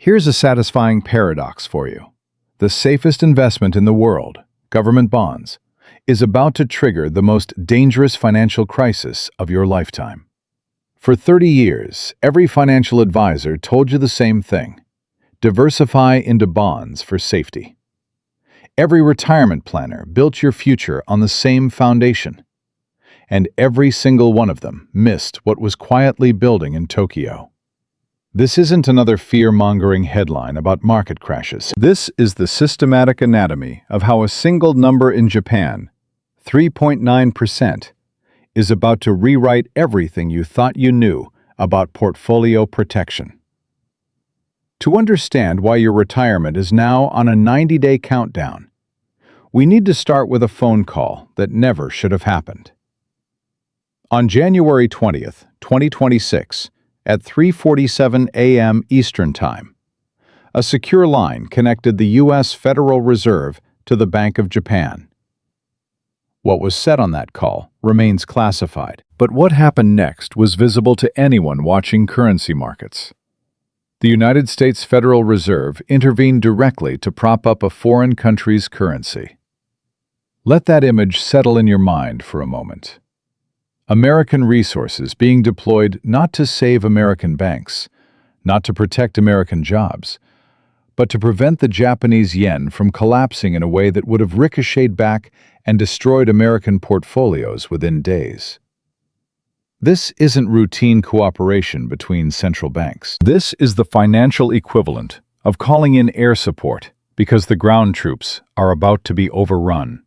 Here's a satisfying paradox for you. The safest investment in the world, government bonds, is about to trigger the most dangerous financial crisis of your lifetime. For 30 years, every financial advisor told you the same thing: diversify into bonds for safety. Every retirement planner built your future on the same foundation. And every single one of them missed what was quietly building in Tokyo. This isn't another fear-mongering headline about market crashes. This is the systematic anatomy of how a single number in Japan, 3.9%, is about to rewrite everything you thought you knew about portfolio protection. To understand why your retirement is now on a 90-day countdown, we need to start with a phone call that never should have happened. On January 20th, 2026, at 3:47 a.m. Eastern Time, a secure line connected the U.S. Federal Reserve to the Bank of Japan. What was said on that call remains classified, but what happened next was visible to anyone watching currency markets. The United States Federal Reserve intervened directly to prop up a foreign country's currency. Let that image settle in your mind for a moment. American resources being deployed not to save American banks, not to protect American jobs, but to prevent the Japanese yen from collapsing in a way that would have ricocheted back and destroyed American portfolios within days. This isn't routine cooperation between central banks. This is the financial equivalent of calling in air support because the ground troops are about to be overrun.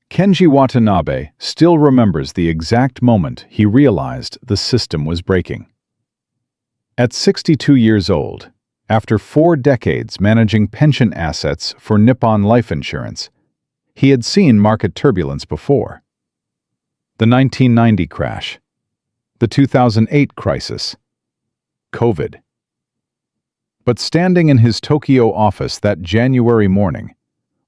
Kenji Watanabe still remembers the exact moment he realized the system was breaking. At 62 years old, after 4 decades managing pension assets for Nippon Life Insurance, he had seen market turbulence before. The 1990 crash, the 2008 crisis, COVID. But standing in his Tokyo office that January morning,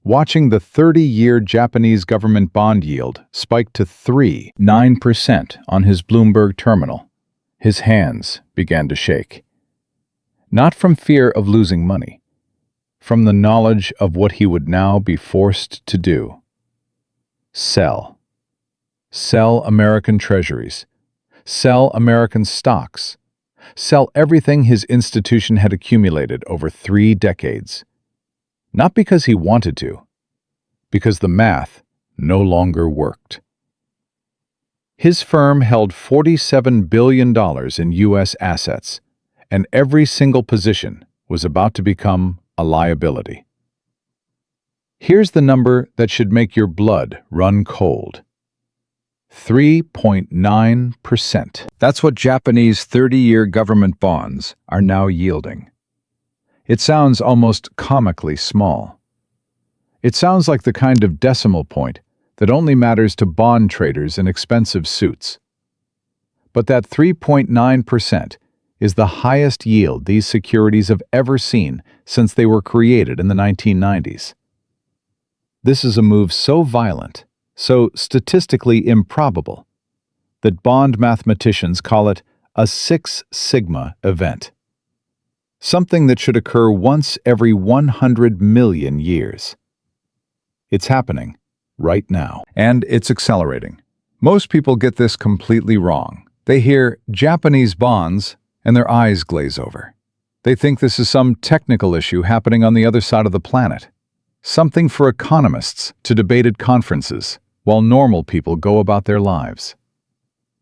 watching the 30-year Japanese government bond yield spike to 3.9% on his Bloomberg terminal, his hands began to shake. Not from fear of losing money, from the knowledge of what he would now be forced to do. Sell. Sell American treasuries. Sell American stocks. Sell everything his institution had accumulated over 3 decades. Not because he wanted to, because the math no longer worked. His firm held $47 billion in U.S. assets, and every single position was about to become a liability. Here's the number that should make your blood run cold. 3.9%. That's what Japanese 30-year government bonds are now yielding. It sounds almost comically small. It sounds like the kind of decimal point that only matters to bond traders in expensive suits. But that 3.9% is the highest yield these securities have ever seen since they were created in the 1990s. This is a move so violent, so statistically improbable, that bond mathematicians call it a 6 sigma event. Something that should occur once every 100 million years. It's happening right now. And it's accelerating. Most people get this completely wrong. They hear Japanese bonds and their eyes glaze over. They think this is some technical issue happening on the other side of the planet. Something for economists to debate at conferences while normal people go about their lives.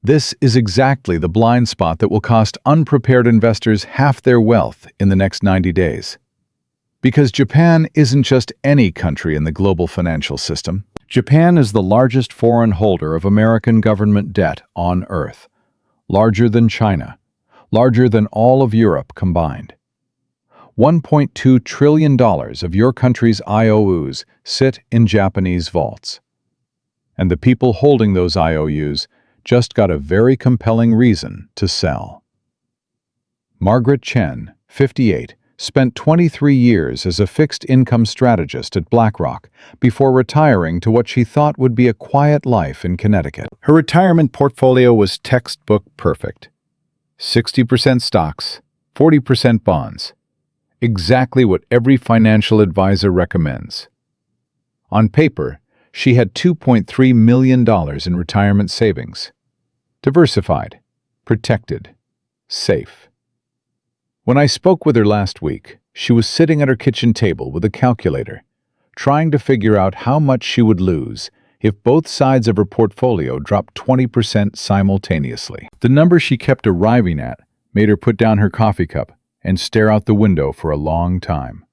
This is exactly the blind spot that will cost unprepared investors half their wealth in the next 90 days. Because Japan isn't just any country in the global financial system. Japan is the largest foreign holder of American government debt on Earth, larger than China, larger than all of Europe combined. $1.2 trillion of your country's IOUs sit in Japanese vaults. And the people holding those IOUs just got a very compelling reason to sell. Margaret Chen, 58, spent 23 years as a fixed-income strategist at BlackRock before retiring to what she thought would be a quiet life in Connecticut. Her retirement portfolio was textbook perfect. 60% stocks, 40% bonds. Exactly what every financial advisor recommends. On paper, she had $2.3 million in retirement savings. Diversified, protected, safe. When I spoke with her last week, she was sitting at her kitchen table with a calculator, trying to figure out how much she would lose if both sides of her portfolio dropped 20% simultaneously. The number she kept arriving at made her put down her coffee cup and stare out the window for a long time.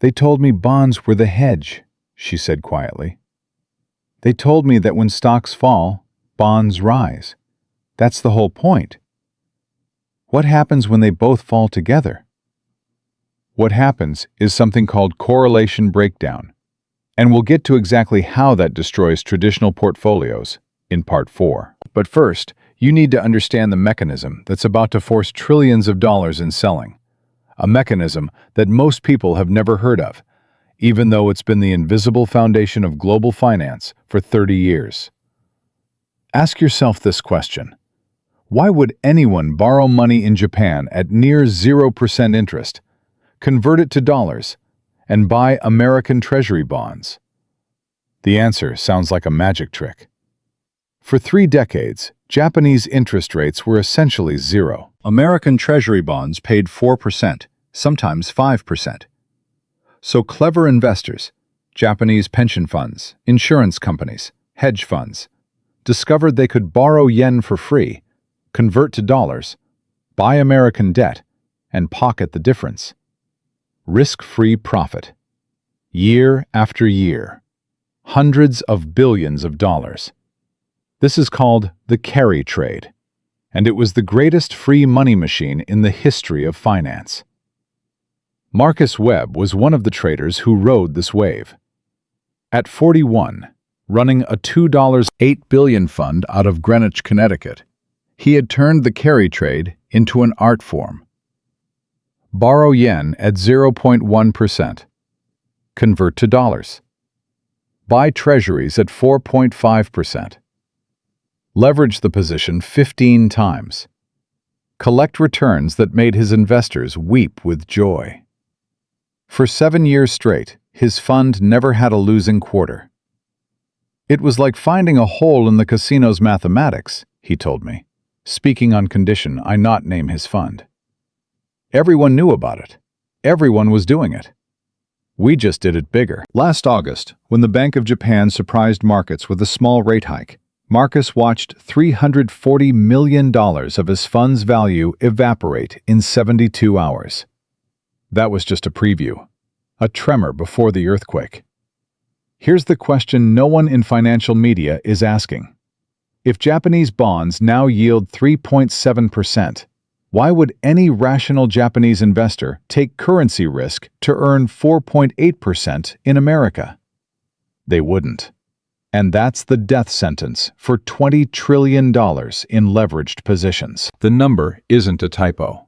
"They told me bonds were the hedge," she said quietly. "They told me that when stocks fall, bonds rise. That's the whole point. What happens when they both fall together?" What happens is something called correlation breakdown, and we'll get to exactly how that destroys traditional portfolios in Part 4. But first, you need to understand the mechanism that's about to force trillions of dollars in selling, a mechanism that most people have never heard of, even though it's been the invisible foundation of global finance for 30 years. Ask yourself this question: why would anyone borrow money in Japan at near 0% interest, convert it to dollars, and buy American Treasury bonds? The answer sounds like a magic trick. For 3 decades, Japanese interest rates were essentially zero. American Treasury bonds paid 4%, sometimes 5%. So clever investors, Japanese pension funds, insurance companies, hedge funds, discovered they could borrow yen for free, convert to dollars, buy American debt, and pocket the difference. Risk-free profit. Year after year. Hundreds of billions of dollars. This is called the carry trade, and it was the greatest free money machine in the history of finance. Marcus Webb was one of the traders who rode this wave. At 41, running a $2.8 billion fund out of Greenwich, Connecticut, he had turned the carry trade into an art form. Borrow yen at 0.1%. Convert to dollars. Buy treasuries at 4.5%. Leverage the position 15 times. Collect returns that made his investors weep with joy. For 7 years straight, his fund never had a losing quarter. "It was like finding a hole in the casino's mathematics," he told me, speaking on condition I not name his fund. "Everyone knew about it. Everyone was doing it. We just did it bigger." Last August, when the Bank of Japan surprised markets with a small rate hike, Marcus watched $340 million of his fund's value evaporate in 72 hours. That was just a preview, a tremor before the earthquake. Here's the question no one in financial media is asking. If Japanese bonds now yield 3.7%, why would any rational Japanese investor take currency risk to earn 4.8% in America? They wouldn't. And that's the death sentence for $20 trillion in leveraged positions. The number isn't a typo.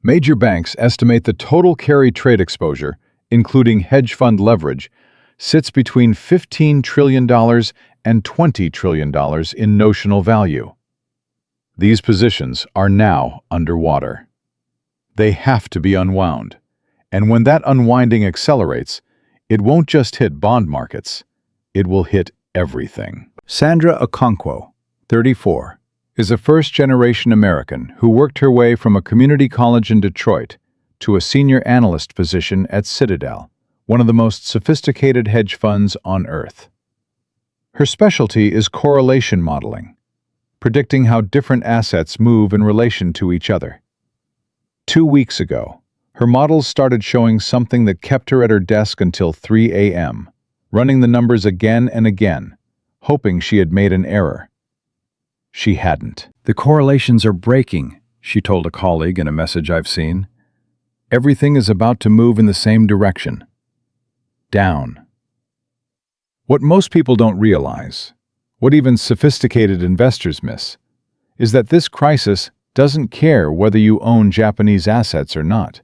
Major banks estimate the total carry trade exposure, including hedge fund leverage, sits between $15 trillion and $20 trillion in notional value. These positions are now underwater. They have to be unwound. And when that unwinding accelerates, it won't just hit bond markets. It will hit everything. Sandra Okonkwo, 34, is a first-generation American who worked her way from a community college in Detroit to a senior analyst position at Citadel, one of the most sophisticated hedge funds on Earth. Her specialty is correlation modeling, predicting how different assets move in relation to each other. 2 weeks ago, her models started showing something that kept her at her desk until 3 a.m., running the numbers again and again, hoping she had made an error. She hadn't. "The correlations are breaking," she told a colleague in a message I've seen. "Everything is about to move in the same direction. Down." What most people don't realize, what even sophisticated investors miss, is that this crisis doesn't care whether you own Japanese assets or not.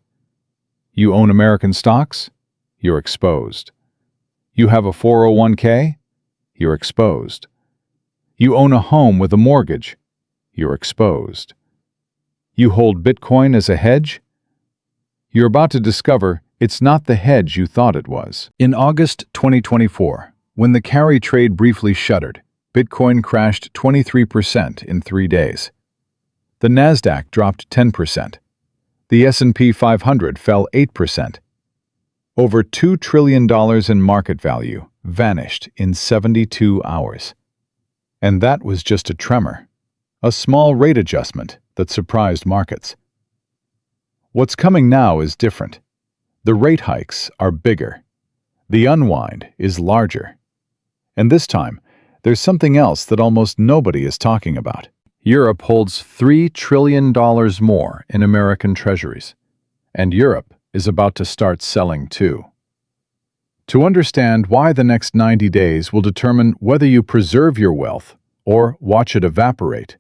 You own American stocks? You're exposed. You have a 401k? You're exposed. You own a home with a mortgage? You're exposed. You hold Bitcoin as a hedge? You're about to discover it's not the hedge you thought it was. In August 2024, when the carry trade briefly shuttered, Bitcoin crashed 23% in 3 days. The Nasdaq dropped 10%. The S&P 500 fell 8%. Over $2 trillion in market value vanished in 72 hours. And that was just a tremor, a small rate adjustment that surprised markets. What's coming now is different. The rate hikes are bigger. The unwind is larger. And this time, there's something else that almost nobody is talking about. Europe holds $3 trillion more in American treasuries, and Europe is about to start selling too. To understand why the next 90 days will determine whether you preserve your wealth or watch it evaporate,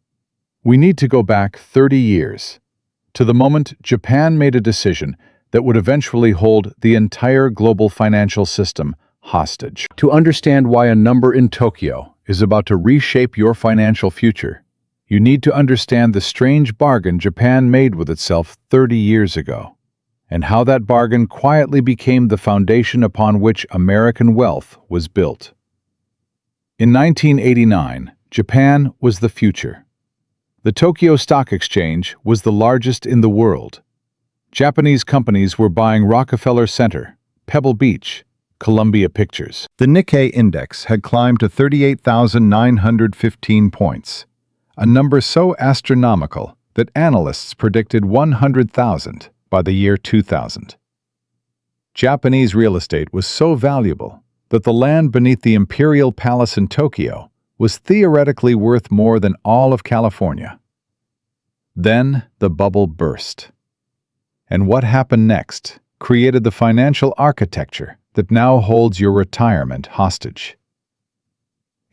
we need to go back 30 years, to the moment Japan made a decision that would eventually hold the entire global financial system hostage. To understand why a number in Tokyo is about to reshape your financial future, you need to understand the strange bargain Japan made with itself 30 years ago, and how that bargain quietly became the foundation upon which American wealth was built. In 1989, Japan was the future. The Tokyo Stock Exchange was the largest in the world. Japanese companies were buying Rockefeller Center, Pebble Beach, Columbia Pictures. The Nikkei index had climbed to 38,915 points, a number so astronomical that analysts predicted 100,000 by the year 2000. Japanese real estate was so valuable that the land beneath the Imperial Palace in Tokyo was theoretically worth more than all of California. Then the bubble burst. And what happened next created the financial architecture that now holds your retirement hostage.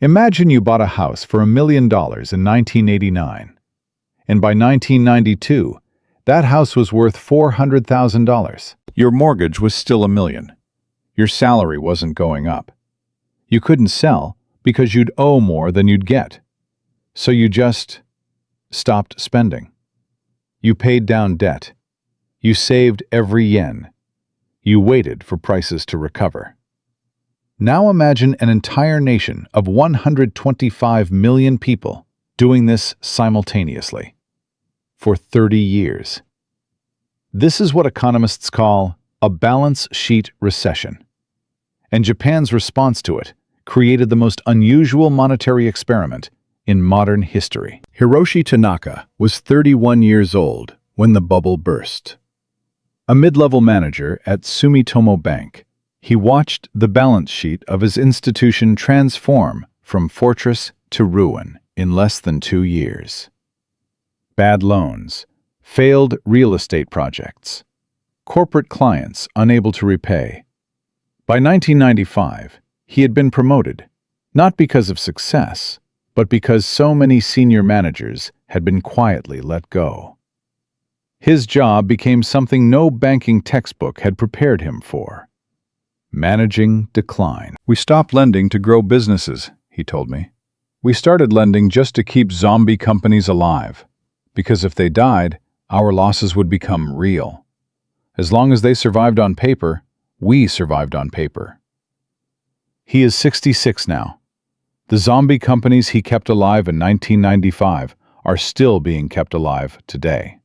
Imagine you bought a house for $1 million in 1989, and by 1992, that house was worth $400,000. Your mortgage was still $1 million. Your salary wasn't going up. You couldn't sell because you'd owe more than you'd get. So you just stopped spending. You paid down debt. You saved every yen. You waited for prices to recover. Now imagine an entire nation of 125 million people doing this simultaneously for 30 years. This is what economists call a balance sheet recession. And Japan's response to it created the most unusual monetary experiment in modern history. Hiroshi Tanaka was 31 years old when the bubble burst. A mid-level manager at Sumitomo Bank, he watched the balance sheet of his institution transform from fortress to ruin in less than 2 years. Bad loans, failed real estate projects, corporate clients unable to repay. By 1995, he had been promoted, not because of success, but because so many senior managers had been quietly let go. His job became something no banking textbook had prepared him for: managing decline. "We stopped lending to grow businesses," he told me. "We started lending just to keep zombie companies alive, because if they died, our losses would become real. As long as they survived on paper, we survived on paper." He is 66 now. The zombie companies he kept alive in 1995 are still being kept alive today.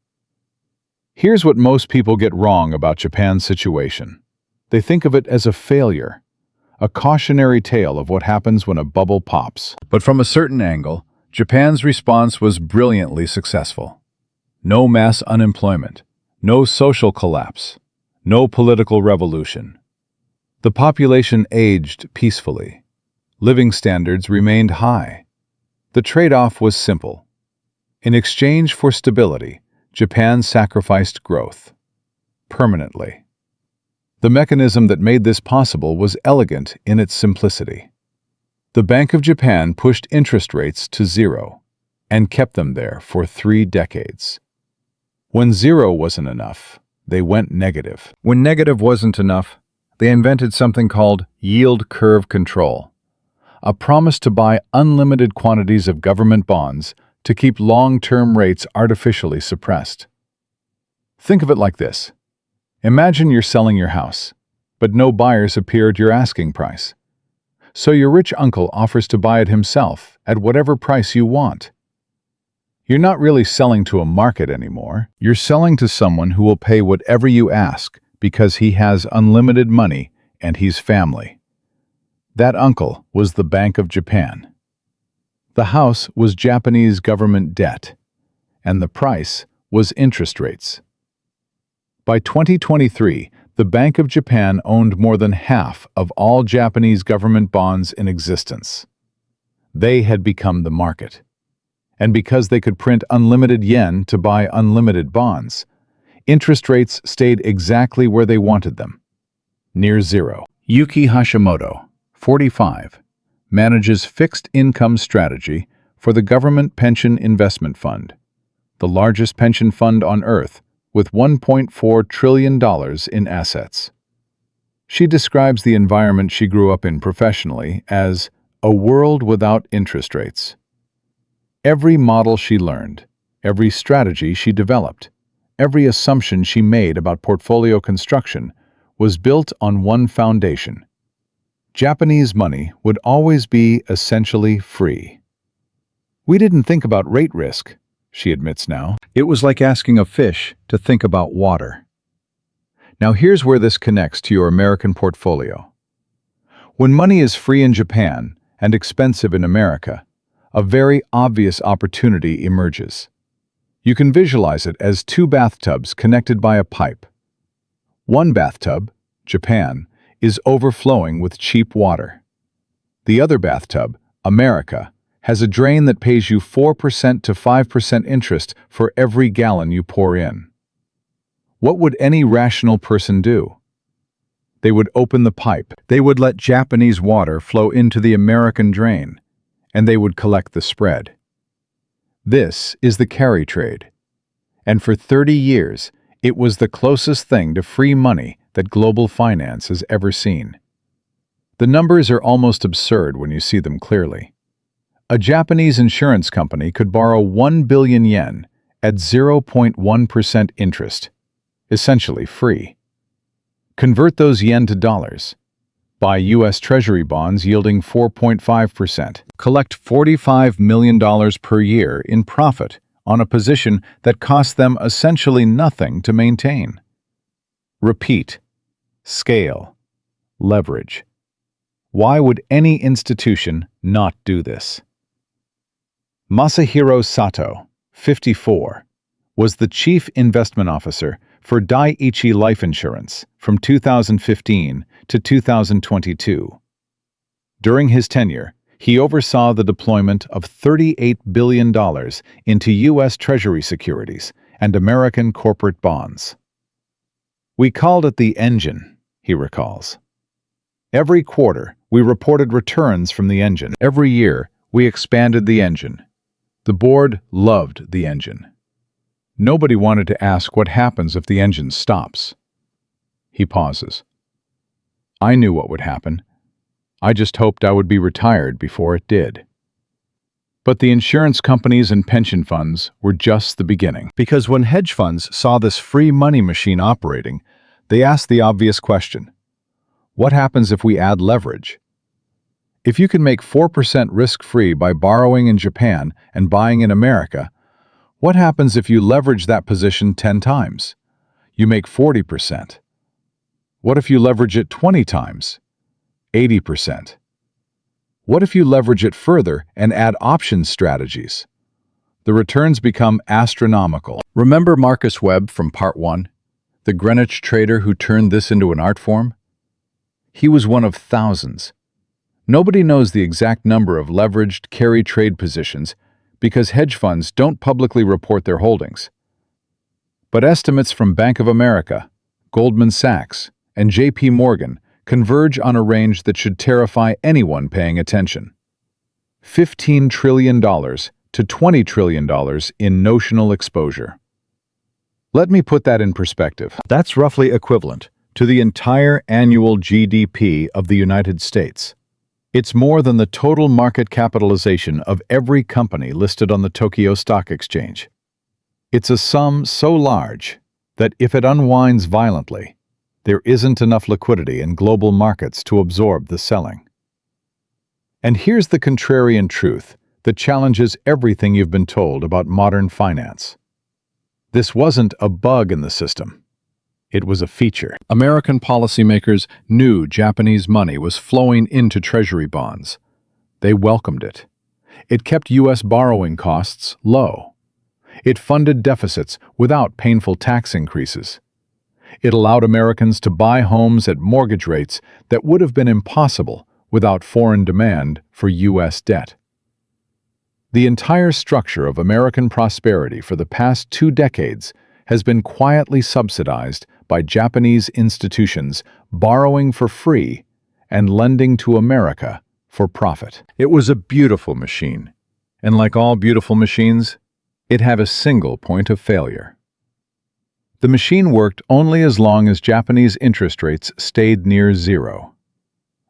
Here's what most people get wrong about Japan's situation. They think of it as a failure, a cautionary tale of what happens when a bubble pops. But from a certain angle, Japan's response was brilliantly successful. No mass unemployment, no social collapse, no political revolution. The population aged peacefully. Living standards remained high. The trade-off was simple. In exchange for stability, Japan sacrificed growth. Permanently. The mechanism that made this possible was elegant in its simplicity. The Bank of Japan pushed interest rates to zero and kept them there for 3 decades. When zero wasn't enough, they went negative. When negative wasn't enough, they invented something called yield curve control, a promise to buy unlimited quantities of government bonds to keep long-term rates artificially suppressed. Think of it like this. Imagine you're selling your house, but no buyers appear at your asking price. So your rich uncle offers to buy it himself at whatever price you want. You're not really selling to a market anymore. You're selling to someone who will pay whatever you ask because he has unlimited money and he's family. That uncle was the Bank of Japan. The house was Japanese government debt, and the price was interest rates. By 2023, the Bank of Japan owned more than half of all Japanese government bonds in existence. They had become the market. And because they could print unlimited yen to buy unlimited bonds, interest rates stayed exactly where they wanted them, near zero. Yuki Hashimoto, 45, manages fixed income strategy for the Government Pension Investment Fund, the largest pension fund on Earth, with $1.4 trillion in assets. She describes the environment she grew up in professionally as a world without interest rates. Every model she learned, every strategy she developed, every assumption she made about portfolio construction was built on one foundation. Japanese money would always be essentially free. We didn't think about rate risk, she admits now. It was like asking a fish to think about water. Now here's where this connects to your American portfolio. When money is free in Japan and expensive in America, a very obvious opportunity emerges. You can visualize it as two bathtubs connected by a pipe. One bathtub, Japan, is overflowing with cheap water. The other bathtub, America, has a drain that pays you 4% to 5% interest for every gallon you pour in. What would any rational person do? They would open the pipe. They would let Japanese water flow into the American drain, and they would collect the spread. This is the carry trade. And for 30 years, it was the closest thing to free money that global finance has ever seen. The numbers are almost absurd when you see them clearly. A Japanese insurance company could borrow 1 billion yen at 0.1% interest, essentially free. Convert those yen to dollars. Buy U.S. Treasury bonds yielding 4.5%. Collect $45 million per year in profit on a position that cost them essentially nothing to maintain. Repeat. Scale. Leverage. Why would any institution not do this? Masahiro Sato, 54, was the chief investment officer for Dai-ichi Life Insurance from 2015 to 2022. During his tenure, he oversaw the deployment of $38 billion into U.S. Treasury securities and American corporate bonds. We called it the engine, he recalls. Every quarter, we reported returns from the engine. Every year, we expanded the engine. The board loved the engine. Nobody wanted to ask what happens if the engine stops. He pauses. I knew what would happen. I just hoped I would be retired before it did. But the insurance companies and pension funds were just the beginning. Because when hedge funds saw this free money machine operating, they asked the obvious question: what happens if we add leverage? If you can make 4% risk-free by borrowing in Japan and buying in America, what happens if you leverage that position 10 times? You make 40%. What if you leverage it 20 times? 80%. What if you leverage it further and add option strategies? The returns become astronomical. Remember Marcus Webb from Part 1, the Greenwich trader who turned this into an art form? He was one of thousands. Nobody knows the exact number of leveraged carry trade positions because hedge funds don't publicly report their holdings. But estimates from Bank of America, Goldman Sachs, and J.P. Morgan converge on a range that should terrify anyone paying attention. $15 trillion to $20 trillion in notional exposure. Let me put that in perspective. That's roughly equivalent to the entire annual GDP of the United States. It's more than the total market capitalization of every company listed on the Tokyo Stock Exchange. It's a sum so large, that if it unwinds violently, there isn't enough liquidity in global markets to absorb the selling. And here's the contrarian truth that challenges everything you've been told about modern finance. This wasn't a bug in the system. It was a feature. American policymakers knew Japanese money was flowing into treasury bonds. They welcomed it. It kept U.S. borrowing costs low. It funded deficits without painful tax increases. It allowed Americans to buy homes at mortgage rates that would have been impossible without foreign demand for U.S. debt. The entire structure of American prosperity for the past 2 decades has been quietly subsidized by Japanese institutions borrowing for free and lending to America for profit. It was a beautiful machine, and like all beautiful machines, it had a single point of failure. The machine worked only as long as Japanese interest rates stayed near zero,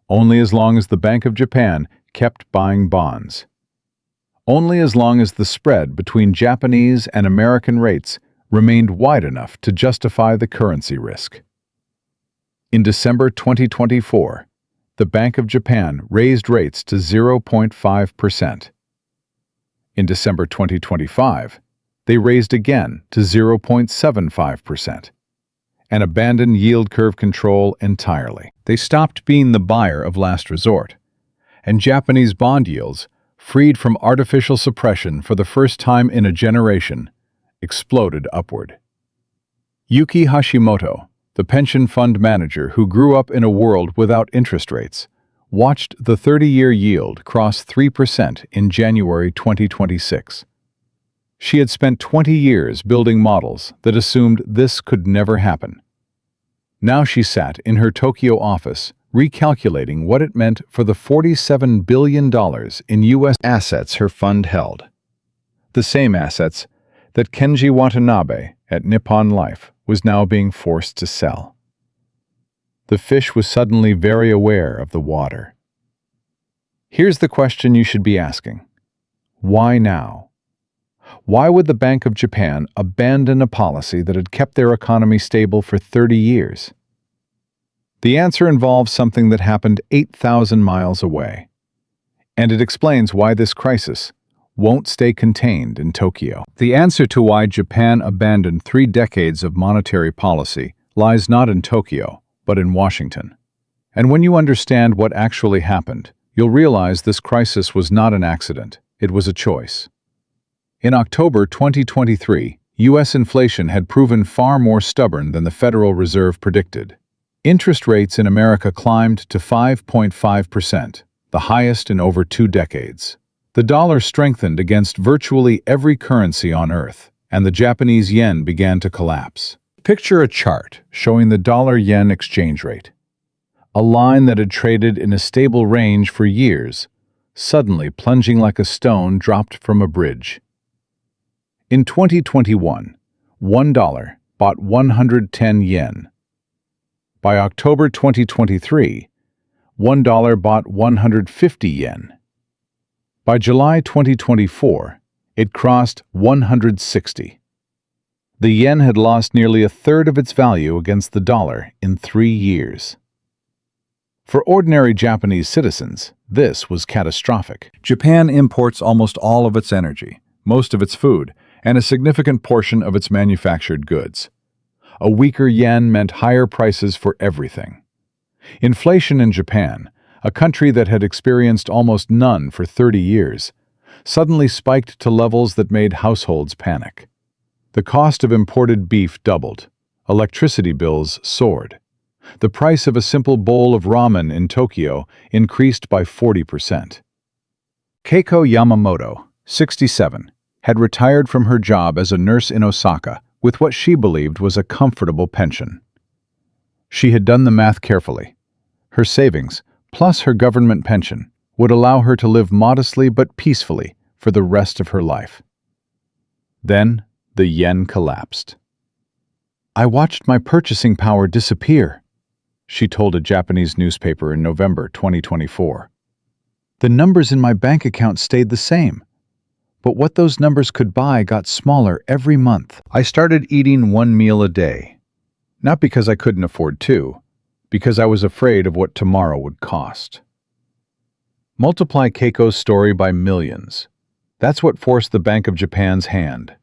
only as long as the Bank of Japan kept buying bonds, only as long as the spread between Japanese and American rates remained wide enough to justify the currency risk. In December 2024, the Bank of Japan raised rates to 0.5%. In December 2025, they raised again to 0.75% and abandoned yield curve control entirely. They stopped being the buyer of last resort, and Japanese bond yields, freed from artificial suppression for the first time in a generation, exploded upward. Yuki Hashimoto, the pension fund manager who grew up in a world without interest rates, watched the 30-year yield cross 3% in January 2026. She had spent 20 years building models that assumed this could never happen. Now she sat in her Tokyo office recalculating what it meant for the $47 billion in U.S. assets her fund held. The same assets that Kenji Watanabe at Nippon Life was now being forced to sell. The fish was suddenly very aware of the water. Here's the question you should be asking. Why now? Why would the Bank of Japan abandon a policy that had kept their economy stable for 30 years? The answer involves something that happened 8,000 miles away. And it explains why this crisis won't stay contained in Tokyo. The answer to why Japan abandoned 3 decades of monetary policy lies not in Tokyo, but in Washington. And when you understand what actually happened, you'll realize this crisis was not an accident, it was a choice. In October 2023, U.S. inflation had proven far more stubborn than the Federal Reserve predicted. Interest rates in America climbed to 5.5%, the highest in over 2 decades. The dollar strengthened against virtually every currency on Earth, and the Japanese yen began to collapse. Picture a chart showing the dollar-yen exchange rate. A line that had traded in a stable range for years, suddenly plunging like a stone dropped from a bridge. In 2021, $1 bought 110 yen. By October 2023, $1 bought 150 yen. By July 2024, it crossed 160. The yen had lost nearly a third of its value against the dollar in 3 years. For ordinary Japanese citizens, this was catastrophic. Japan imports almost all of its energy, most of its food, and a significant portion of its manufactured goods. A weaker yen meant higher prices for everything. Inflation in Japan, a country that had experienced almost none for 30 years, suddenly spiked to levels that made households panic. The cost of imported beef doubled. Electricity bills soared. The price of a simple bowl of ramen in Tokyo increased by 40%. Keiko Yamamoto, 67, had retired from her job as a nurse in Osaka with what she believed was a comfortable pension. She had done the math carefully. Her savings, plus her government pension, would allow her to live modestly but peacefully for the rest of her life. Then, the yen collapsed. "I watched my purchasing power disappear," she told a Japanese newspaper in November 2024. "The numbers in my bank account stayed the same, But what those numbers could buy got smaller every month. I started eating one meal a day. Not because I couldn't afford two, because I was afraid of what tomorrow would cost. Multiply Keiko's story by millions. That's what forced the Bank of Japan's hand.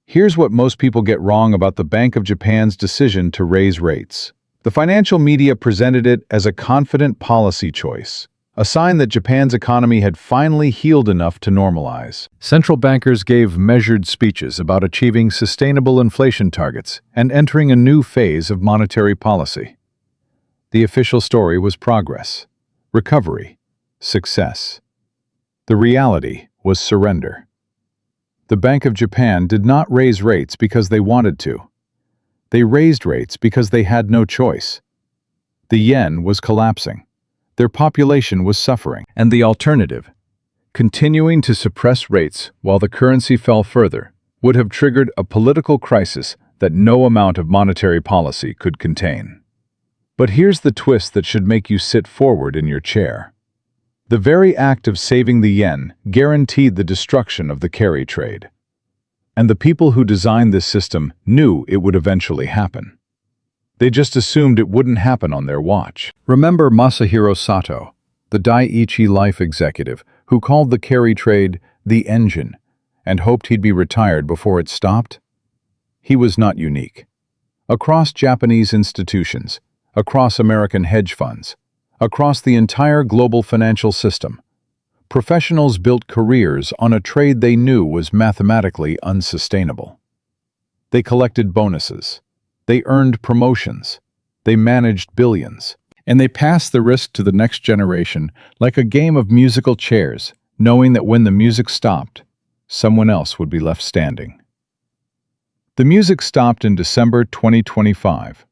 Here's what most people get wrong about the Bank of Japan's decision to raise rates. The financial media presented it as a confident policy choice, a sign that Japan's economy had finally healed enough to normalize. Central bankers gave measured speeches about achieving sustainable inflation targets and entering a new phase of monetary policy. The official story was progress, recovery, success. The reality was surrender. The Bank of Japan did not raise rates because they wanted to. They raised rates because they had no choice. The yen was collapsing. Their population was suffering. And the alternative, continuing to suppress rates while the currency fell further, would have triggered a political crisis that no amount of monetary policy could contain. But here's the twist that should make you sit forward in your chair. The very act of saving the yen guaranteed the destruction of the carry trade. And the people who designed this system knew it would eventually happen. They just assumed it wouldn't happen on their watch. Remember Masahiro Sato, the Dai-ichi Life executive, who called the carry trade the engine and hoped he'd be retired before it stopped? He was not unique. Across Japanese institutions, across American hedge funds, across the entire global financial system, professionals built careers on a trade they knew was mathematically unsustainable. They collected bonuses. They earned promotions. They managed billions. And they passed the risk to the next generation like a game of musical chairs, knowing that when the music stopped, someone else would be left standing. The music stopped in December 2025,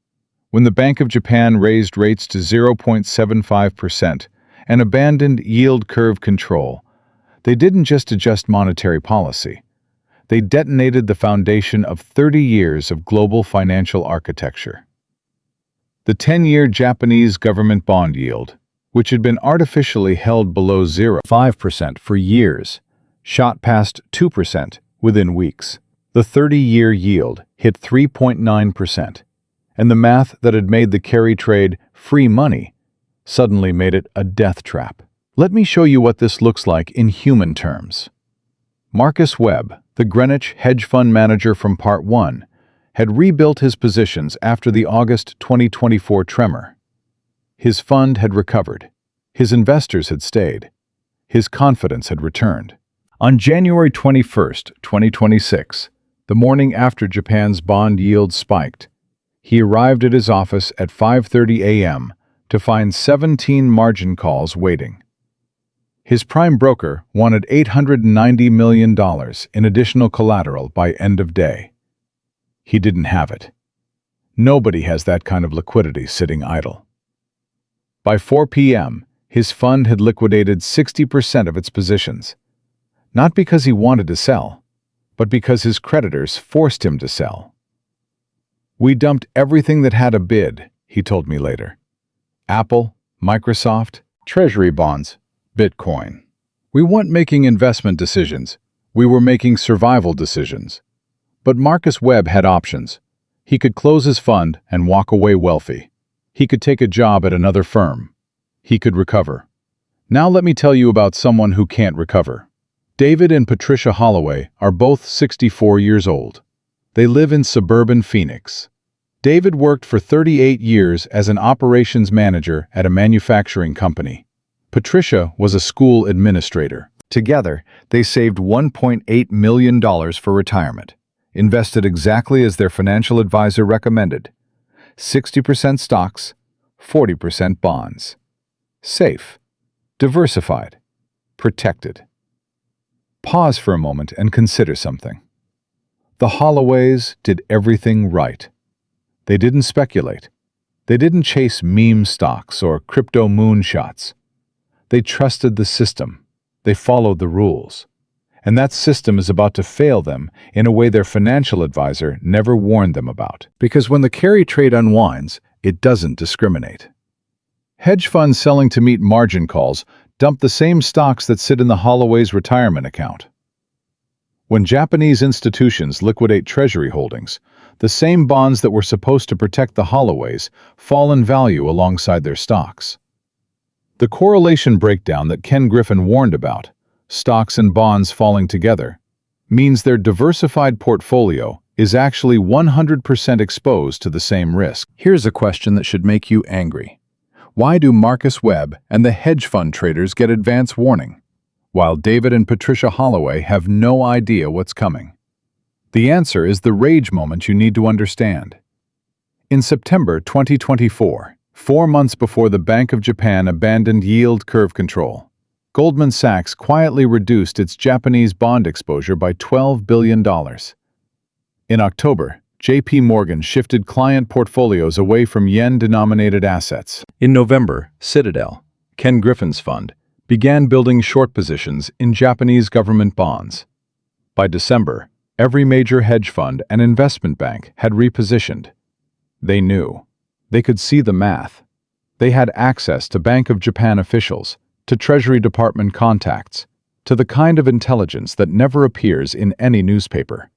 when the Bank of Japan raised rates to 0.75% and abandoned yield curve control. They didn't just adjust monetary policy. They detonated the foundation of 30 years of global financial architecture. The 10-year Japanese government bond yield, which had been artificially held below 0.5% for years, shot past 2% within weeks. The 30-year yield hit 3.9%, and the math that had made the carry trade free money suddenly made it a death trap. Let me show you what this looks like in human terms. Marcus Webb, the Greenwich hedge fund manager from Part 1, had rebuilt his positions after the August 2024 tremor. His fund had recovered. His investors had stayed. His confidence had returned. On January 21, 2026, the morning after Japan's bond yield spiked, he arrived at his office at 5:30 a.m. to find 17 margin calls waiting. His prime broker wanted $890 million in additional collateral by end of day. He didn't have it. Nobody has that kind of liquidity sitting idle. By 4 p.m., his fund had liquidated 60% of its positions, not because he wanted to sell, but because his creditors forced him to sell. "We dumped everything that had a bid," he told me later. Apple, Microsoft, Treasury bonds, Bitcoin. We weren't making investment decisions. We were making survival decisions. But Marcus Webb had options. He could close his fund and walk away wealthy. He could take a job at another firm. He could recover. Now let me tell you about someone who can't recover. David and Patricia Holloway are both 64 years old. They live in suburban Phoenix. David worked for 38 years as an operations manager at a manufacturing company. Patricia was a school administrator. Together, they saved $1.8 million for retirement, invested exactly as their financial advisor recommended. 60% stocks, 40% bonds. Safe, diversified, protected. Pause for a moment and consider something. The Holloways did everything right. They didn't speculate. They didn't chase meme stocks or crypto moonshots. They trusted the system. They followed the rules. And that system is about to fail them in a way their financial advisor never warned them about. Because when the carry trade unwinds, it doesn't discriminate. Hedge funds selling to meet margin calls dump the same stocks that sit in the Holloway's retirement account. When Japanese institutions liquidate treasury holdings, the same bonds that were supposed to protect the Holloways fall in value alongside their stocks. The correlation breakdown that Ken Griffin warned about, stocks and bonds falling together, means their diversified portfolio is actually 100% exposed to the same risk. Here's a question that should make you angry. Why do Marcus Webb and the hedge fund traders get advance warning, while David and Patricia Holloway have no idea what's coming? The answer is the rage moment you need to understand. In September 2024, 4 months before the Bank of Japan abandoned yield curve control, Goldman Sachs quietly reduced its Japanese bond exposure by $12 billion. In October, JP Morgan shifted client portfolios away from yen-denominated assets. In November, Citadel, Ken Griffin's fund, began building short positions in Japanese government bonds. By December, every major hedge fund and investment bank had repositioned. They knew. They could see the math. They had access to Bank of Japan officials, to Treasury Department contacts, to the kind of intelligence that never appears in any newspaper.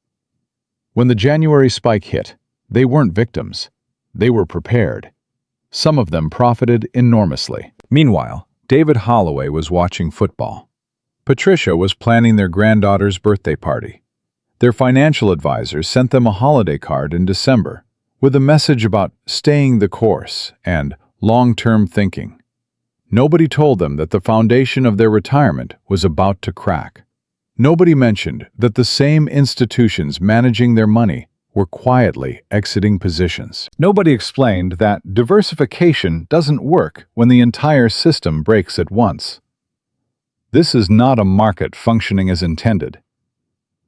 When the January spike hit, they weren't victims. They were prepared. Some of them profited enormously. Meanwhile, David Holloway was watching football. Patricia was planning their granddaughter's birthday party. Their financial advisors sent them a holiday card in December with a message about staying the course and long-term thinking. Nobody told them that the foundation of their retirement was about to crack. Nobody mentioned that the same institutions managing their money were quietly exiting positions. Nobody explained that diversification doesn't work when the entire system breaks at once. This is not a market functioning as intended.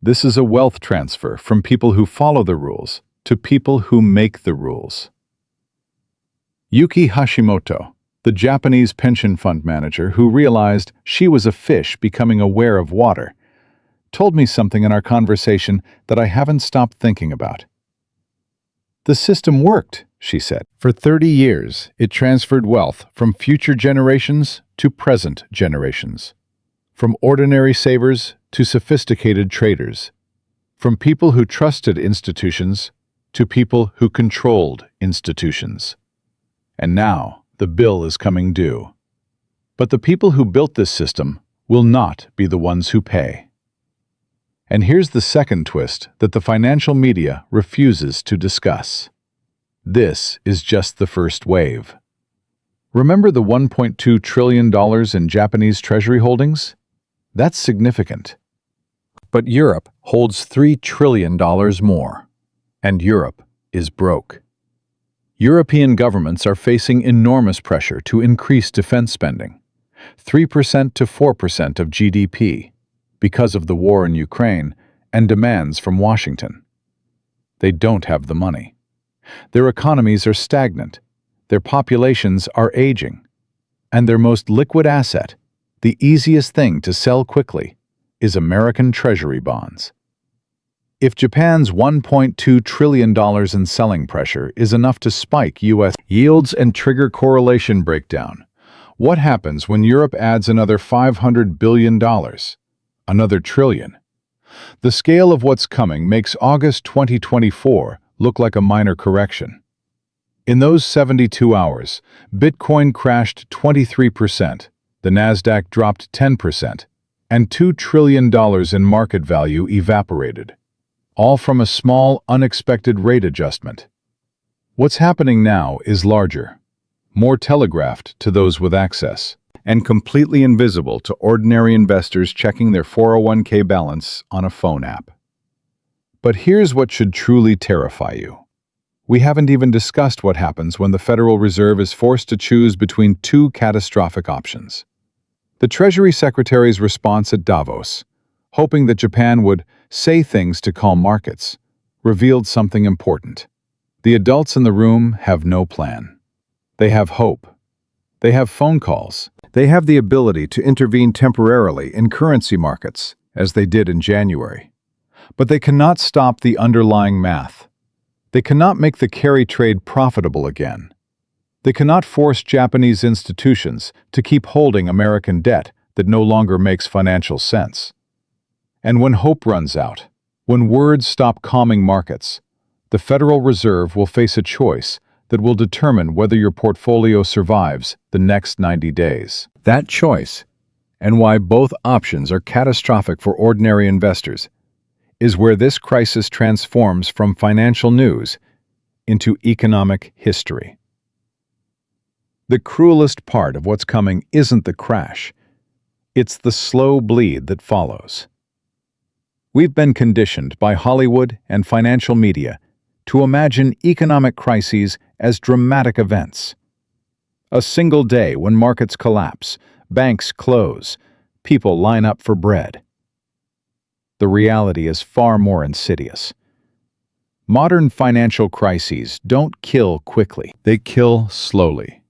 This is a wealth transfer from people who follow the rules to people who make the rules. Yuki Hashimoto, the Japanese pension fund manager who realized she was a fish becoming aware of water, told me something in our conversation that I haven't stopped thinking about. The system worked, she said. For 30 years, it transferred wealth from future generations to present generations, from ordinary savers to sophisticated traders, from people who trusted institutions to people who controlled institutions. And now the bill is coming due. But the people who built this system will not be the ones who pay. And here's the second twist that the financial media refuses to discuss. This is just the first wave. Remember the $1.2 trillion in Japanese treasury holdings? That's significant. But Europe holds $3 trillion more. And Europe is broke. European governments are facing enormous pressure to increase defense spending, 3% to 4% of GDP, because of the war in Ukraine and demands from Washington. They don't have the money. Their economies are stagnant, their populations are aging, and their most liquid asset, the easiest thing to sell quickly, is American Treasury bonds. If Japan's $1.2 trillion in selling pressure is enough to spike U.S. yields and trigger correlation breakdown, what happens when Europe adds another $500 billion? Another trillion? The scale of what's coming makes August 2024 look like a minor correction. In those 72 hours, Bitcoin crashed 23%, the Nasdaq dropped 10%, and $2 trillion in market value evaporated. All from a small, unexpected rate adjustment. What's happening now is larger, more telegraphed to those with access, and completely invisible to ordinary investors checking their 401k balance on a phone app. But here's what should truly terrify you. We haven't even discussed what happens when the Federal Reserve is forced to choose between two catastrophic options. The Treasury Secretary's response at Davos, hoping that Japan would say things to calm markets, revealed something important. The adults in the room have no plan. They have hope. They have phone calls. They have the ability to intervene temporarily in currency markets, as they did in January. But they cannot stop the underlying math. They cannot make the carry trade profitable again. They cannot force Japanese institutions to keep holding American debt that no longer makes financial sense. And when hope runs out, when words stop calming markets, the Federal Reserve will face a choice that will determine whether your portfolio survives the next 90 days. That choice, and why both options are catastrophic for ordinary investors, is where this crisis transforms from financial news into economic history. The cruelest part of what's coming isn't the crash, it's the slow bleed that follows. We've been conditioned by Hollywood and financial media to imagine economic crises as dramatic events. A single day when markets collapse, banks close, people line up for bread. The reality is far more insidious. Modern financial crises don't kill quickly, they kill slowly.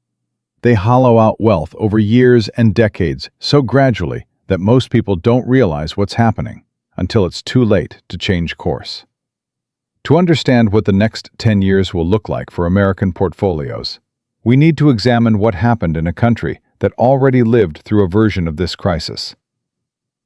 They hollow out wealth over years and decades so gradually that most people don't realize what's happening until it's too late to change course. To understand what the next 10 years will look like for American portfolios, we need to examine what happened in a country that already lived through a version of this crisis.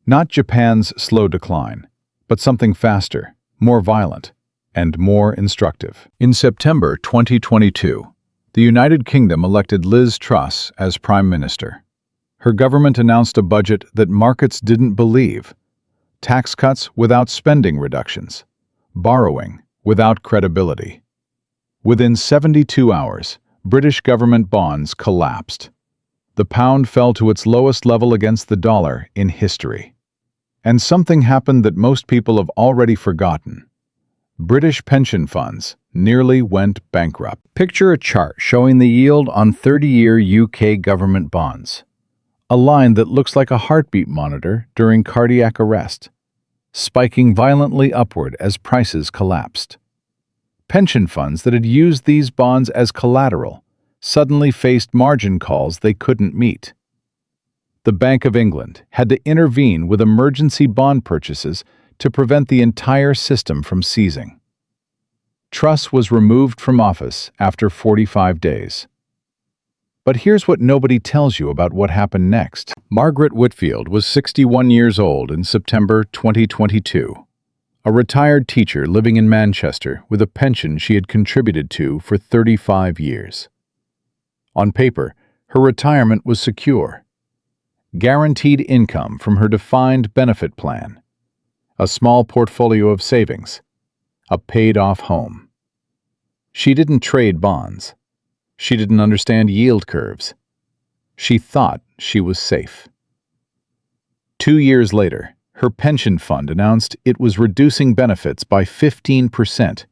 Not Japan's slow decline, but something faster, more violent, and more instructive. In September 2022, the United Kingdom elected Liz Truss as Prime Minister. Her government announced a budget that markets didn't believe: tax cuts without spending reductions, borrowing without credibility. Within 72 hours, British government bonds collapsed. The pound fell to its lowest level against the dollar in history. And something happened that most people have already forgotten. British pension funds nearly went bankrupt. Picture a chart showing the yield on 30-year UK government bonds. A line that looks like a heartbeat monitor during cardiac arrest, spiking violently upward as prices collapsed. Pension funds that had used these bonds as collateral suddenly faced margin calls they couldn't meet. The Bank of England had to intervene with emergency bond purchases to prevent the entire system from seizing. Truss was removed from office after 45 days. But here's what nobody tells you about what happened next. Margaret Whitfield was 61 years old in September 2022, a retired teacher living in Manchester with a pension she had contributed to for 35 years. On paper, her retirement was secure. Guaranteed income from her defined benefit plan, a small portfolio of savings, a paid-off home. She didn't trade bonds. She didn't understand yield curves. She thought she was safe. 2 years later, her pension fund announced it was reducing benefits by 15%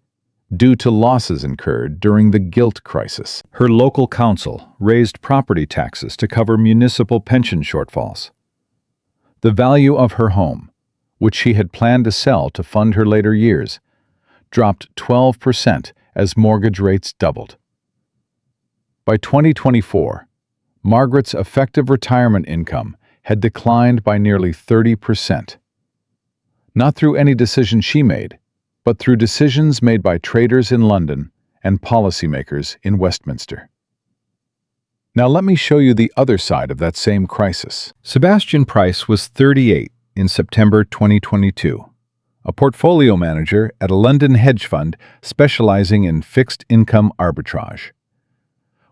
due to losses incurred during the gilt crisis. Her local council raised property taxes to cover municipal pension shortfalls. The value of her home, which she had planned to sell to fund her later years, dropped 12% as mortgage rates doubled. By 2024, Margaret's effective retirement income had declined by nearly 30%. Not through any decision she made, but through decisions made by traders in London and policymakers in Westminster. Now let me show you the other side of that same crisis. Sebastian Price was 38 in September 2022, a portfolio manager at a London hedge fund specializing in fixed income arbitrage.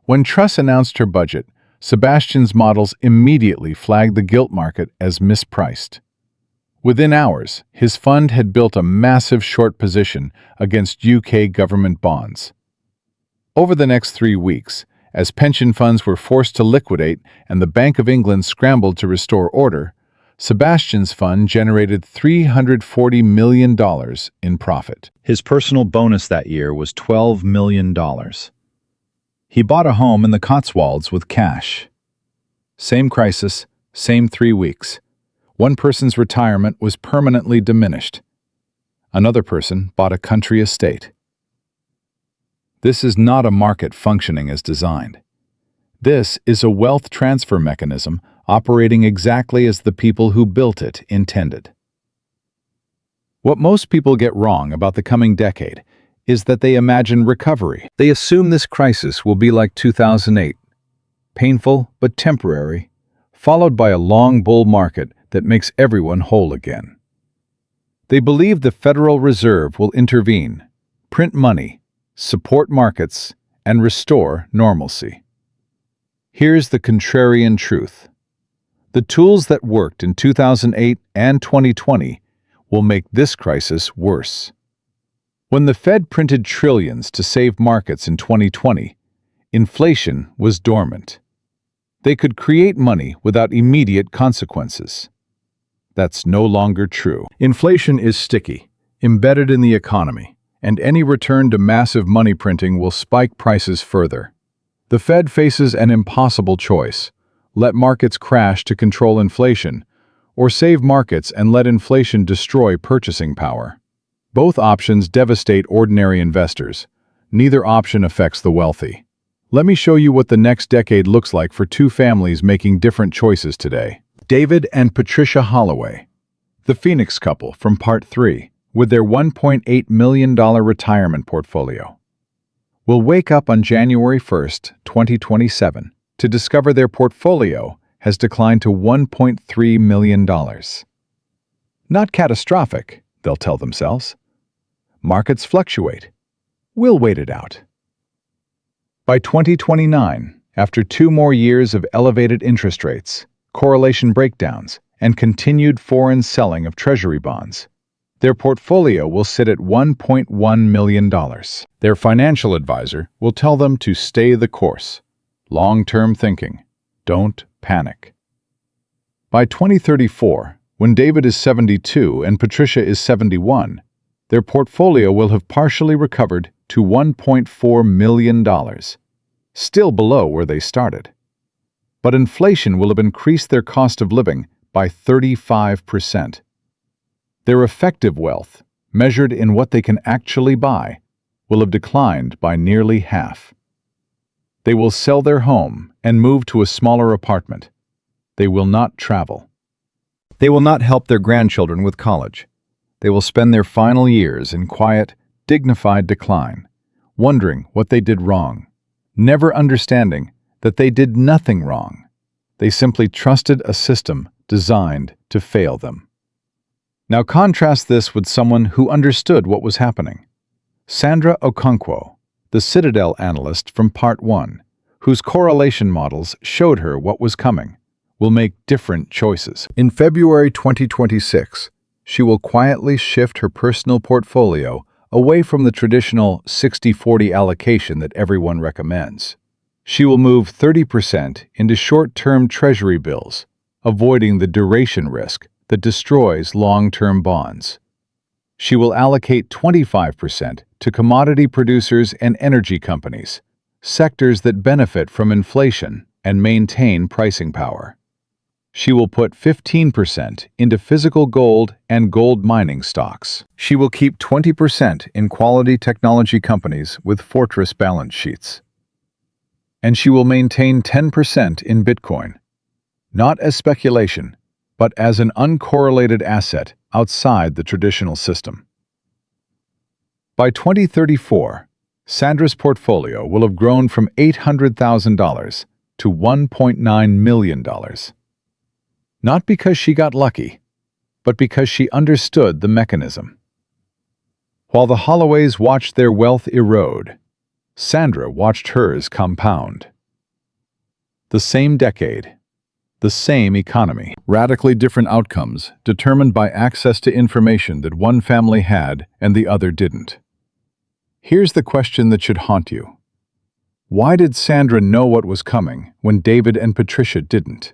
When Truss announced her budget, Sebastian's models immediately flagged the gilt market as mispriced. Within hours, his fund had built a massive short position against UK government bonds. Over the next 3 weeks, as pension funds were forced to liquidate and the Bank of England scrambled to restore order, Sebastian's fund generated $340 million in profit. His personal bonus that year was $12 million. He bought a home in the Cotswolds with cash. Same crisis, same 3 weeks. One person's retirement was permanently diminished. Another person bought a country estate. This is not a market functioning as designed. This is a wealth transfer mechanism operating exactly as the people who built it intended. What most people get wrong about the coming decade is that they imagine recovery. They assume this crisis will be like 2008, painful but temporary, followed by a long bull market that makes everyone whole again. They believe the Federal Reserve will intervene, print money, support markets, and restore normalcy. Here's the contrarian truth. The tools that worked in 2008 and 2020 will make this crisis worse. When the Fed printed trillions to save markets in 2020, inflation was dormant. They could create money without immediate consequences. That's no longer true. Inflation is sticky, embedded in the economy, and any return to massive money printing will spike prices further. The Fed faces an impossible choice: let markets crash to control inflation, or save markets and let inflation destroy purchasing power. Both options devastate ordinary investors. Neither option affects the wealthy. Let me show you what the next decade looks like for two families making different choices today. David and Patricia Holloway, the Phoenix couple from Part 3, with their $1.8 million retirement portfolio, will wake up on January 1st, 2027, to discover their portfolio has declined to $1.3 million. Not catastrophic, they'll tell themselves. Markets fluctuate. We'll wait it out. By 2029, after 2 more years of elevated interest rates, correlation breakdowns, and continued foreign selling of treasury bonds, their portfolio will sit at $1.1 million. Their financial advisor will tell them to stay the course. Long-term thinking. Don't panic. By 2034, when David is 72 and Patricia is 71, their portfolio will have partially recovered to $1.4 million, still below where they started. But inflation will have increased their cost of living by 35%. Their effective wealth, measured in what they can actually buy, will have declined by nearly half. They will sell their home and move to a smaller apartment. They will not travel. They will not help their grandchildren with college. They will spend their final years in quiet, dignified decline, wondering what they did wrong, never understanding that they did nothing wrong. They simply trusted a system designed to fail them. Now contrast this with someone who understood what was happening. Sandra Okonkwo, the Citadel analyst from Part 1, whose correlation models showed her what was coming, will make different choices. In February 2026, she will quietly shift her personal portfolio away from the traditional 60-40 allocation that everyone recommends. She will move 30% into short-term treasury bills, avoiding the duration risk that destroys long-term bonds. She will allocate 25% to commodity producers and energy companies, sectors that benefit from inflation and maintain pricing power. She will put 15% into physical gold and gold mining stocks. She will keep 20% in quality technology companies with fortress balance sheets. And she will maintain 10% in Bitcoin, not as speculation, but as an uncorrelated asset outside the traditional system. By 2034, Sandra's portfolio will have grown from $800,000 to $1.9 million. Not because she got lucky, but because she understood the mechanism. While the Holloways watched their wealth erode, Sandra watched hers compound. The same decade, the same economy, radically different outcomes determined by access to information that one family had and the other didn't. Here's the question that should haunt you. Why did Sandra know what was coming when David and Patricia didn't?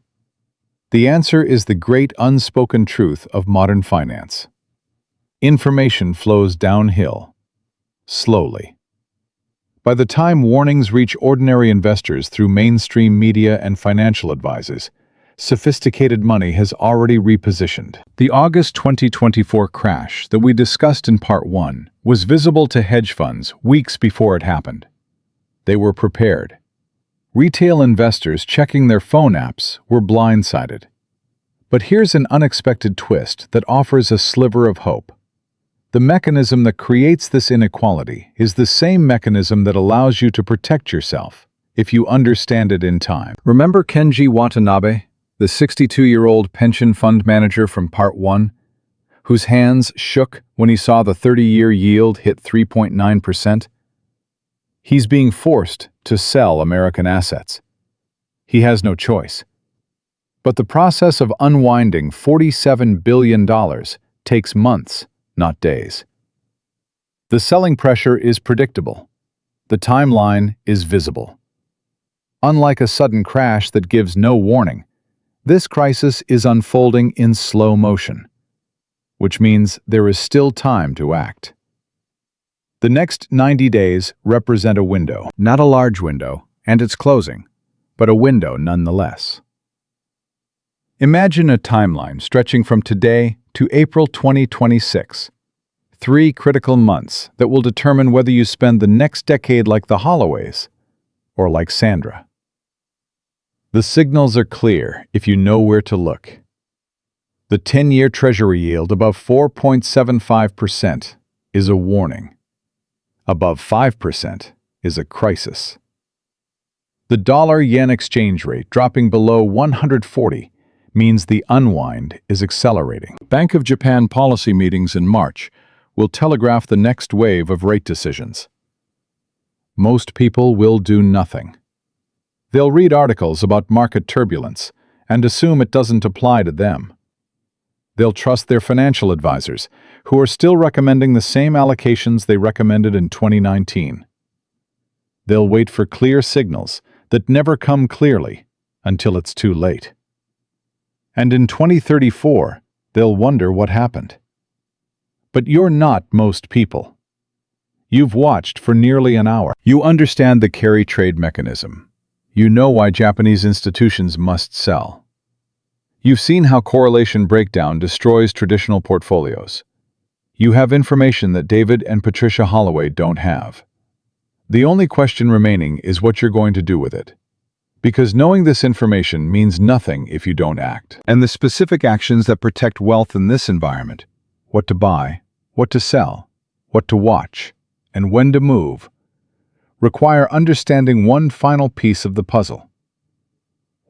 The answer is the great unspoken truth of modern finance. Information flows downhill, slowly. By the time warnings reach ordinary investors through mainstream media and financial advisors, sophisticated money has already repositioned. The August 2024 crash that we discussed in Part 1 was visible to hedge funds weeks before it happened. They were prepared. Retail investors checking their phone apps were blindsided. But here's an unexpected twist that offers a sliver of hope. The mechanism that creates this inequality is the same mechanism that allows you to protect yourself if you understand it in time. Remember Kenji Watanabe, the 62-year-old pension fund manager from Part 1, whose hands shook when he saw the 30-year yield hit 3.9%? He's being forced to sell American assets. He has no choice. But the process of unwinding $47 billion takes months, not days. The selling pressure is predictable. The timeline is visible. Unlike a sudden crash that gives no warning, this crisis is unfolding in slow motion, which means there is still time to act. The next 90 days represent a window, not a large window, and it's closing, but a window nonetheless. Imagine a timeline stretching from today to April 2026, 3 critical months that will determine whether you spend the next decade like the Holloways or like Sandra. The signals are clear if you know where to look. The 10-year Treasury yield above 4.75% is a warning. Above 5% is a crisis. The dollar-yen exchange rate dropping below 140 means the unwind is accelerating. Bank of Japan policy meetings in March will telegraph the next wave of rate decisions. Most people will do nothing. They'll read articles about market turbulence and assume it doesn't apply to them. They'll trust their financial advisors, who are still recommending the same allocations they recommended in 2019. They'll wait for clear signals that never come clearly until it's too late. And in 2034, they'll wonder what happened. But you're not most people. You've watched for nearly an hour. You understand the carry trade mechanism. You know why Japanese institutions must sell. You've seen how correlation breakdown destroys traditional portfolios. You have information that David and Patricia Holloway don't have. The only question remaining is what you're going to do with it. Because knowing this information means nothing if you don't act. And the specific actions that protect wealth in this environment, what to buy, what to sell, what to watch, and when to move, require understanding one final piece of the puzzle.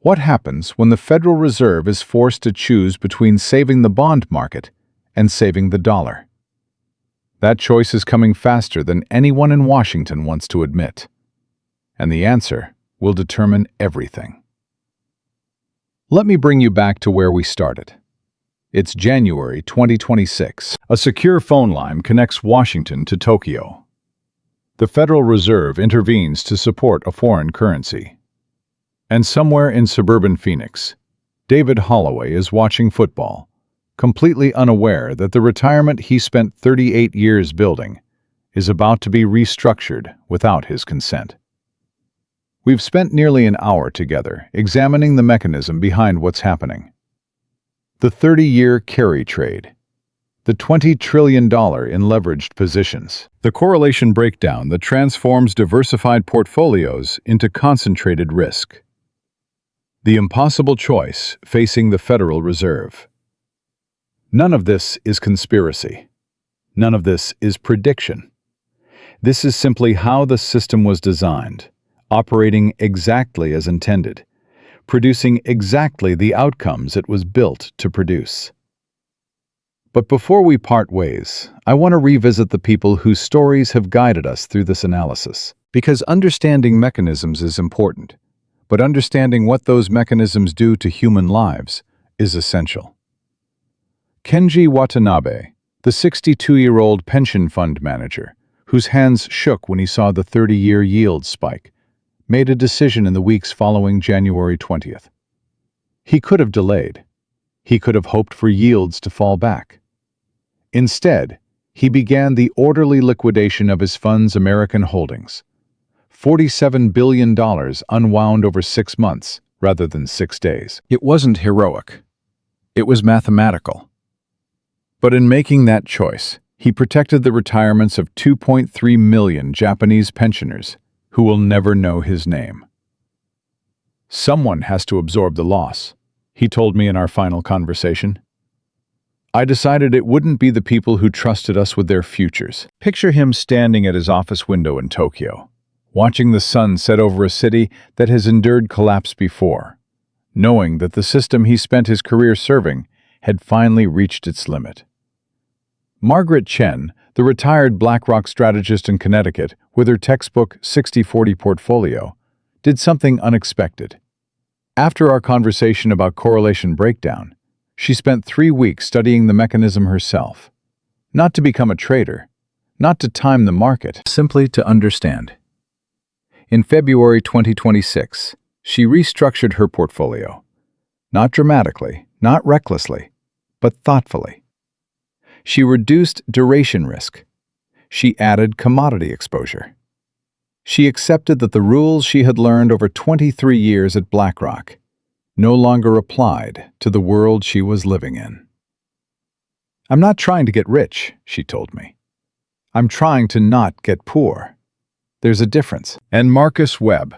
What happens when the Federal Reserve is forced to choose between saving the bond market and saving the dollar? That choice is coming faster than anyone in Washington wants to admit. And the answer will determine everything. Let me bring you back to where we started. It's January 2026. A secure phone line connects Washington to Tokyo. The Federal Reserve intervenes to support a foreign currency. And somewhere in suburban Phoenix, David Holloway is watching football, completely unaware that the retirement he spent 38 years building is about to be restructured without his consent. We've spent nearly an hour together examining the mechanism behind what's happening. The 30-year carry trade, the $20 trillion in leveraged positions, the correlation breakdown that transforms diversified portfolios into concentrated risk, the impossible choice facing the Federal Reserve. None of this is conspiracy. None of this is prediction. This is simply how the system was designed, operating exactly as intended, producing exactly the outcomes it was built to produce. But before we part ways, I want to revisit the people whose stories have guided us through this analysis. Because understanding mechanisms is important, but understanding what those mechanisms do to human lives is essential. Kenji Watanabe, the 62-year-old pension fund manager, whose hands shook when he saw the 30-year yield spike, made a decision in the weeks following January 20th. He could have delayed. He could have hoped for yields to fall back. Instead, he began the orderly liquidation of his fund's American holdings. $47 billion unwound over 6 months rather than 6 days. It wasn't heroic. It was mathematical. But in making that choice, he protected the retirements of 2.3 million Japanese pensioners who will never know his name. Someone has to absorb the loss, he told me in our final conversation. I decided it wouldn't be the people who trusted us with their futures. Picture him standing at his office window in Tokyo, watching the sun set over a city that has endured collapse before, knowing that the system he spent his career serving had finally reached its limit. Margaret Chen, the retired BlackRock strategist in Connecticut with her textbook 60/40 portfolio, did something unexpected. After our conversation about correlation breakdown, she spent 3 weeks studying the mechanism herself. Not to become a trader, not to time the market, simply to understand. In February 2026, she restructured her portfolio. Not dramatically, not recklessly, but thoughtfully. She reduced duration risk. She added commodity exposure. She accepted that the rules she had learned over 23 years at BlackRock no longer applied to the world she was living in. "I'm not trying to get rich," she told me. "I'm trying to not get poor. There's a difference." And Marcus Webb,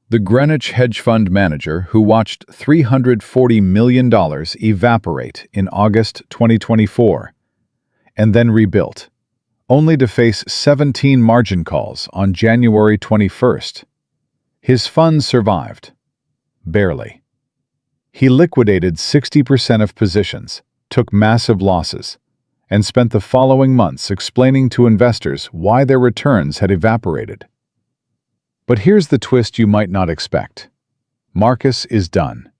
the Greenwich hedge fund manager who watched $340 million evaporate in August 2024 and then rebuilt, only to face 17 margin calls on January 21st. His fund survived. Barely. He liquidated 60% of positions, took massive losses, and spent the following months explaining to investors why their returns had evaporated. But here's the twist you might not expect. Marcus is done.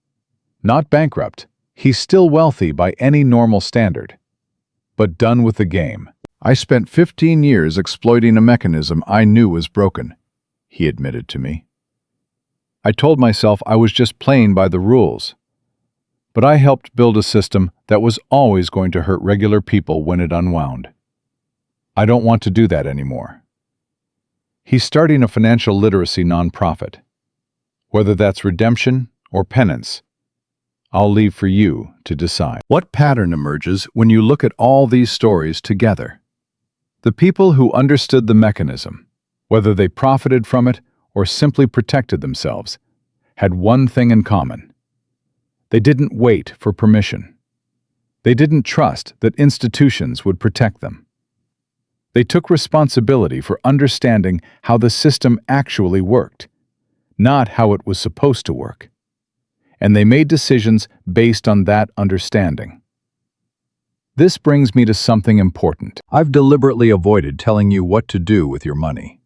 Not bankrupt, he's still wealthy by any normal standard. But done with the game. "I spent 15 years exploiting a mechanism I knew was broken," he admitted to me. "I told myself I was just playing by the rules. But I helped build a system that was always going to hurt regular people when it unwound. I don't want to do that anymore." He's starting a financial literacy nonprofit. Whether that's redemption or penance, I'll leave for you to decide. What pattern emerges when you look at all these stories together? The people who understood the mechanism, whether they profited from it or simply protected themselves, had one thing in common. They didn't wait for permission. They didn't trust that institutions would protect them. They took responsibility for understanding how the system actually worked, not how it was supposed to work. And they made decisions based on that understanding. This brings me to something important. I've deliberately avoided telling you what to do with your money.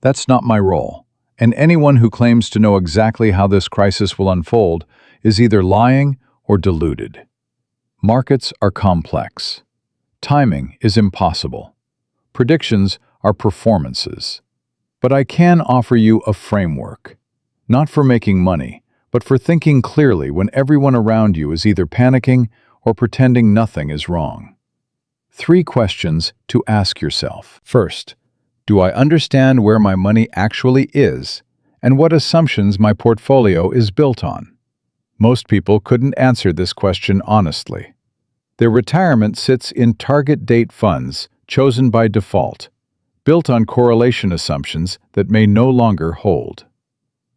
That's not my role, and anyone who claims to know exactly how this crisis will unfold is either lying or deluded. Markets are complex. Timing is impossible. Predictions are performances. But I can offer you a framework, not for making money, but for thinking clearly when everyone around you is either panicking or pretending nothing is wrong. 3 questions to ask yourself. First, do I understand where my money actually is and what assumptions my portfolio is built on? Most people couldn't answer this question honestly. Their retirement sits in target date funds chosen by default, built on correlation assumptions that may no longer hold.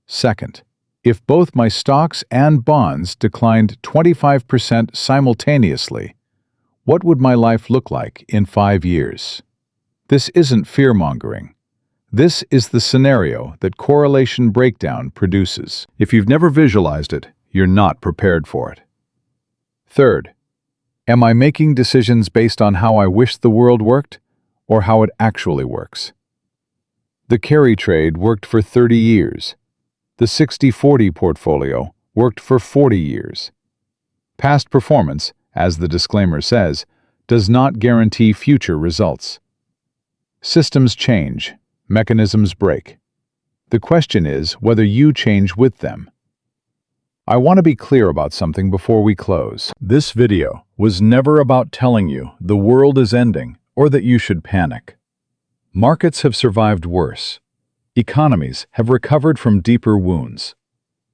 Second, if both my stocks and bonds declined 25% simultaneously, what would my life look like in 5 years? This isn't fear-mongering. This is the scenario that correlation breakdown produces. If you've never visualized it, you're not prepared for it. Third, am I making decisions based on how I wish the world worked or how it actually works? The carry trade worked for 30 years. The 60/40 portfolio worked for 40 years. Past performance, as the disclaimer says, does not guarantee future results. Systems change, mechanisms break. The question is whether you change with them. I want to be clear about something before we close. This video was never about telling you the world is ending or that you should panic. Markets have survived worse. Economies have recovered from deeper wounds.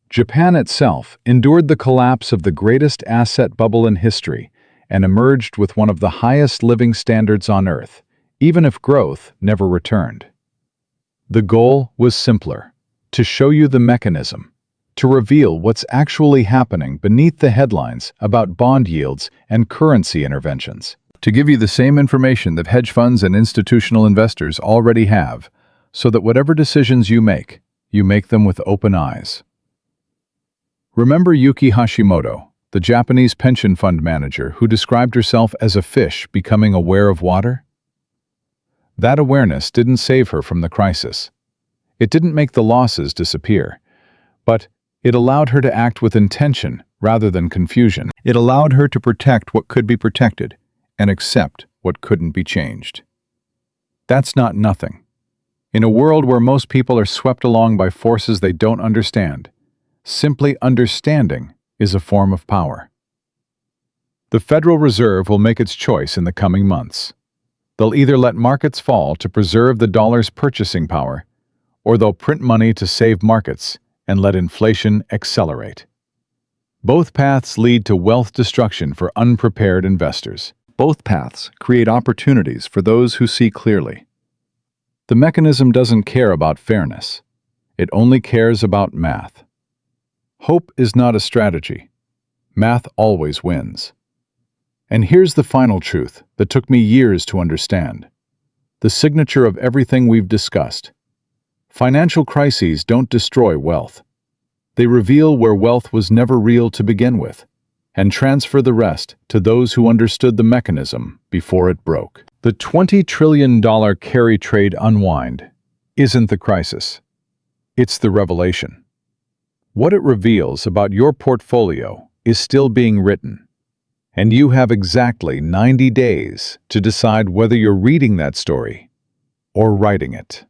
Japan itself endured the collapse of the greatest asset bubble in history and emerged with one of the highest living standards on Earth, even if growth never returned. The goal was simpler: to show you the mechanism, to reveal what's actually happening beneath the headlines about bond yields and currency interventions, to give you the same information that hedge funds and institutional investors already have, so that whatever decisions you make them with open eyes. Remember Yuki Hashimoto, the Japanese pension fund manager who described herself as a fish becoming aware of water? That awareness didn't save her from the crisis. It didn't make the losses disappear, but it allowed her to act with intention rather than confusion. It allowed her to protect what could be protected and accept what couldn't be changed. That's not nothing. In a world where most people are swept along by forces they don't understand, simply understanding is a form of power. The Federal Reserve will make its choice in the coming months. They'll either let markets fall to preserve the dollar's purchasing power, or they'll print money to save markets and let inflation accelerate. Both paths lead to wealth destruction for unprepared investors. Both paths create opportunities for those who see clearly. The mechanism doesn't care about fairness. It only cares about math. Hope is not a strategy. Math always wins. And here's the final truth that took me years to understand. The signature of everything we've discussed. Financial crises don't destroy wealth. They reveal where wealth was never real to begin with, and transfer the rest to those who understood the mechanism before it broke. The $20 trillion carry trade unwind isn't the crisis. It's the revelation. What it reveals about your portfolio is still being written, and you have exactly 90 days to decide whether you're reading that story or writing it.